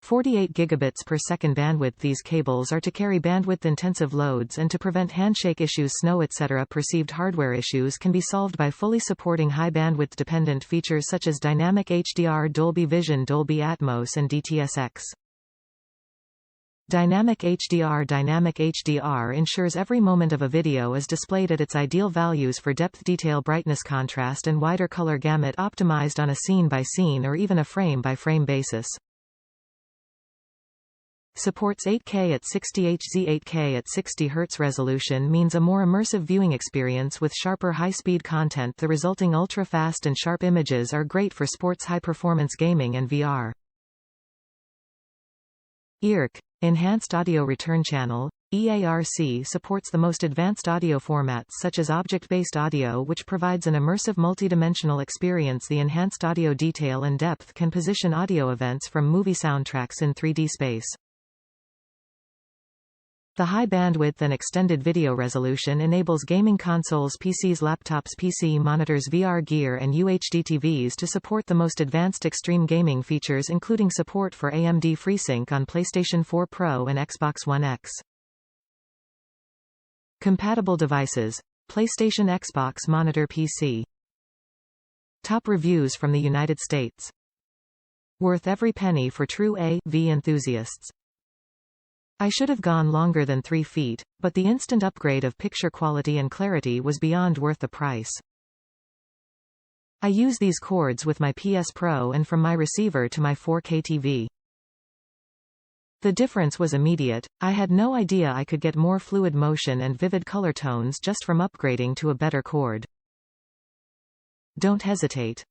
48 gigabits per second bandwidth. These cables are to carry bandwidth-intensive loads and to prevent handshake issues, snow, etc. Perceived hardware issues can be solved by fully supporting high bandwidth-dependent features such as dynamic HDR, Dolby Vision, Dolby Atmos and DTS. Dynamic HDR ensures every moment of a video is displayed at its ideal values for depth, detail, brightness, contrast and wider color gamut, optimized on a scene-by-scene or even a frame-by-frame basis. Supports 8K at 60 Hz. 8K at 60 Hz resolution means a more immersive viewing experience with sharper high-speed content. The resulting ultra-fast and sharp images are great for sports, high-performance gaming and VR. Earc, Enhanced Audio Return Channel, EARC supports the most advanced audio formats such as object-based audio, which provides an immersive multidimensional experience. The enhanced audio detail and depth can position audio events from movie soundtracks in 3D space. The high bandwidth and extended video resolution enables gaming consoles, PCs, laptops, PC monitors, VR gear and UHD TVs to support the most advanced extreme gaming features, including support for AMD FreeSync on PlayStation 4 Pro and Xbox One X. Compatible devices: PlayStation, Xbox, monitor, PC. Top reviews from the United States. Worth every penny for true AV enthusiasts. I should have gone longer than 3 feet, but the instant upgrade of picture quality and clarity was beyond worth the price. I use these cords with my PS Pro and from my receiver to my 4K TV. The difference was immediate. I had no idea I could get more fluid motion and vivid color tones just from upgrading to a better cord. Don't hesitate.